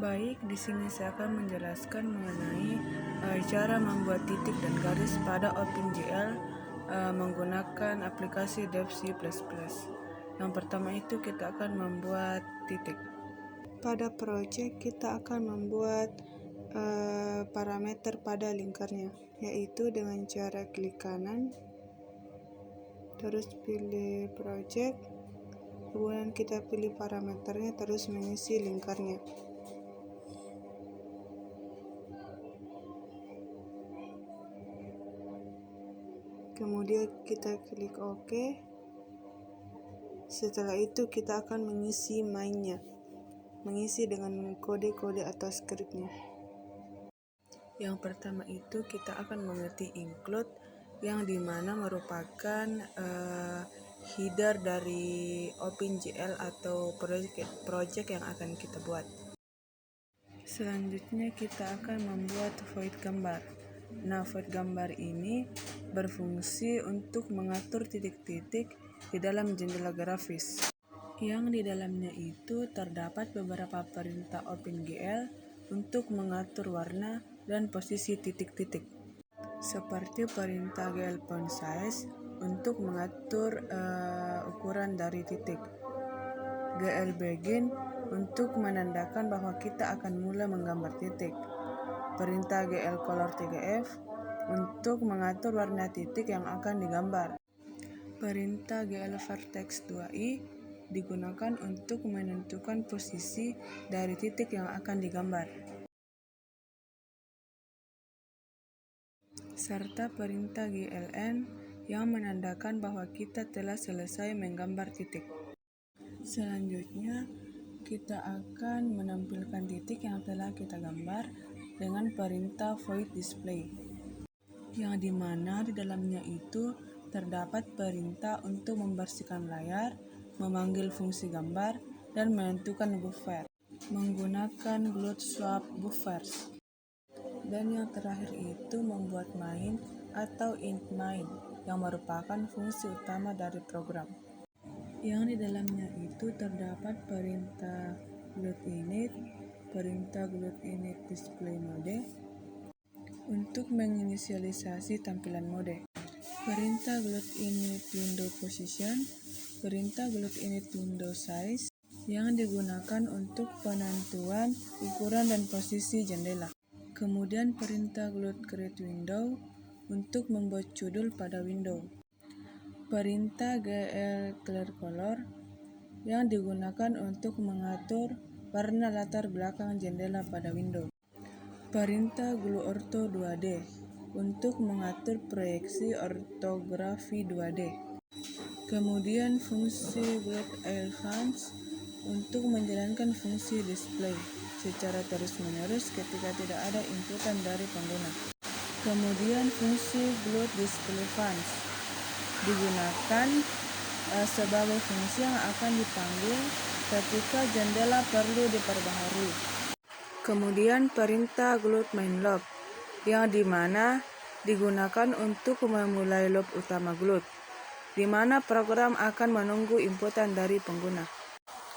Baik, di sini saya akan menjelaskan mengenai cara membuat titik dan garis pada OpenGL menggunakan aplikasi Dev C++. Yang pertama itu kita akan membuat titik. Pada project kita akan membuat parameter pada linkernya, yaitu dengan cara klik kanan, terus pilih project, kemudian kita pilih parameternya, terus mengisi linkernya. Kemudian kita klik OK. Setelah itu kita akan mengisi mainnya, mengisi dengan kode-kode atau skripnya. Yang pertama itu kita akan mengetik include, yang dimana merupakan header dari OpenGL atau project yang akan kita buat. Selanjutnya kita akan membuat void gambar. Nah, void gambar ini berfungsi untuk mengatur titik-titik di dalam jendela grafis. Yang di dalamnya itu terdapat beberapa perintah OpenGL untuk mengatur warna dan posisi titik-titik. Seperti perintah GL font size untuk mengatur ukuran dari titik. GL begin untuk menandakan bahwa kita akan mulai menggambar titik. Perintah GL color 3F untuk mengatur warna titik yang akan digambar. Perintah GL vertex 2i digunakan untuk menentukan posisi dari titik yang akan digambar. Serta perintah GLN yang menandakan bahwa kita telah selesai menggambar titik. Selanjutnya, kita akan menampilkan titik yang telah kita gambar dengan perintah void display, yang dimana di dalamnya itu terdapat perintah untuk membersihkan layar, memanggil fungsi gambar, dan menentukan buffer menggunakan gloat swap buffers. Dan yang terakhir itu membuat main atau int main, yang merupakan fungsi utama dari program. Yang di dalamnya itu terdapat perintah gloat init, perintah gloat init display mode untuk menginisialisasi tampilan mode, perintah gloat init window position, perintah gloat init window size yang digunakan untuk penentuan ukuran dan posisi jendela. Kemudian perintah gloat create window untuk membuat judul pada window. Perintah GL clear color yang digunakan untuk mengatur warna latar belakang jendela pada window. Perintah glue ortho 2D untuk mengatur proyeksi ortografi 2D. Kemudian fungsi gloat advance untuk menjalankan fungsi display secara terus-menerus ketika tidak ada inputan dari pengguna. Kemudian fungsi gloat display funds digunakan sebagai fungsi yang akan dipanggil ketika jendela perlu diperbaharui. Kemudian perintah gloat main loop yang dimana digunakan untuk memulai loop utama gloat, di mana program akan menunggu inputan dari pengguna.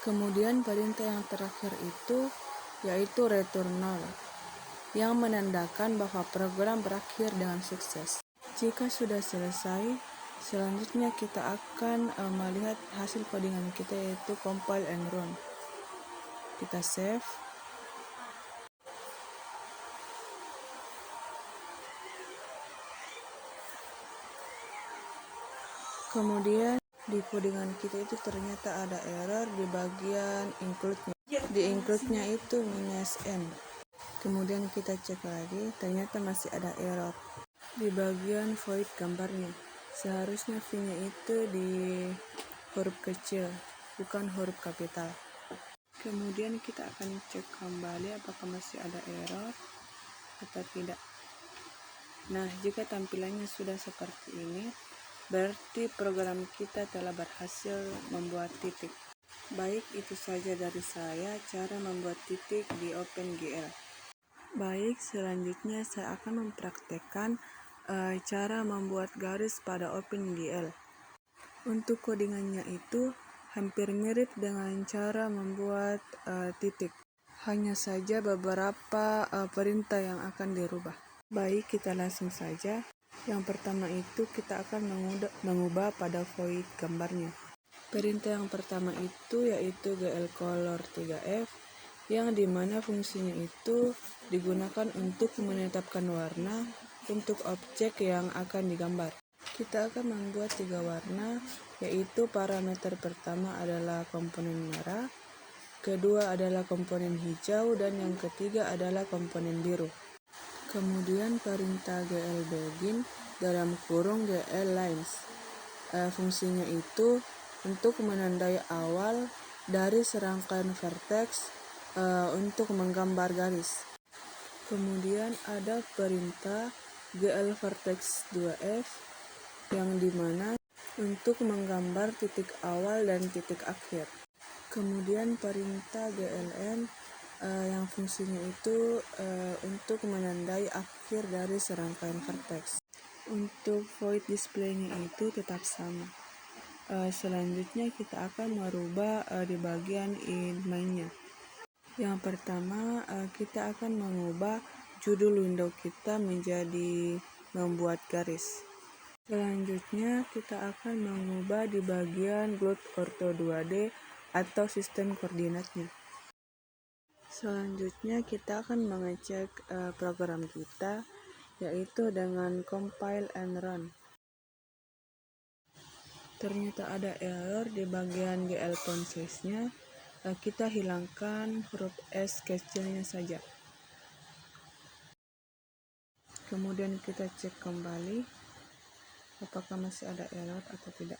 Kemudian perintah yang terakhir itu yaitu return null, yang menandakan bahwa program berakhir dengan sukses. Jika sudah selesai, selanjutnya kita akan melihat hasil codingan kita, yaitu compile and run. Kita save. Kemudian di codingan kita itu ternyata ada error di bagian include-nya. Di include-nya itu -n. Kemudian kita cek lagi, ternyata masih ada error di bagian void gambarnya. Seharusnya V-nya itu di huruf kecil, bukan huruf kapital. Kemudian kita akan cek kembali apakah masih ada error atau tidak. Nah, jika tampilannya sudah seperti ini, berarti program kita telah berhasil membuat titik. Baik, itu saja dari saya cara membuat titik di OpenGL. Baik, selanjutnya saya akan mempraktekkan cara membuat garis pada OpenGL. Untuk codingannya itu hampir mirip dengan cara membuat titik. Hanya saja beberapa perintah yang akan dirubah. Baik, kita langsung saja. Yang pertama itu kita akan mengubah pada void gambarnya. Perintah yang pertama itu yaitu glcolor 3f yang dimana fungsinya itu digunakan untuk menetapkan warna untuk objek yang akan digambar. Kita akan membuat 3 warna, yaitu parameter pertama adalah komponen merah, kedua adalah komponen hijau, dan yang ketiga adalah komponen biru. Kemudian perintah glBegin dalam kurung glLines. Fungsinya itu untuk menandai awal dari serangkaian vertex untuk menggambar garis. Kemudian ada perintah glVertex 2f yang dimana untuk menggambar titik awal dan titik akhir. Kemudian perintah gln yang fungsinya itu untuk menandai akhir dari serangkaian vertex. Untuk void display-nya itu tetap sama. Selanjutnya kita akan merubah di bagian main-nya. Yang pertama kita akan mengubah judul window kita menjadi membuat garis. Selanjutnya kita akan mengubah di bagian Glut Ortho 2D atau sistem koordinatnya. Selanjutnya kita akan mengecek program kita, yaitu dengan compile and run. Ternyata ada error di bagian GL font size-nya. Kita hilangkan huruf S kecilnya saja. Kemudian kita cek kembali apakah masih ada error atau tidak.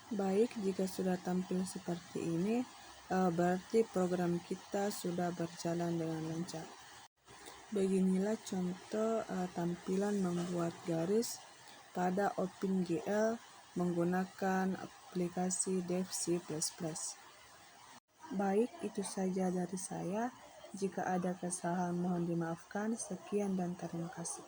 Baik, jika sudah tampil seperti ini, berarti program kita sudah berjalan dengan lancar. Beginilah contoh tampilan membuat garis pada OpenGL menggunakan aplikasi Dev C++. Baik, itu saja dari saya. Jika ada kesalahan mohon dimaafkan. Sekian dan terima kasih.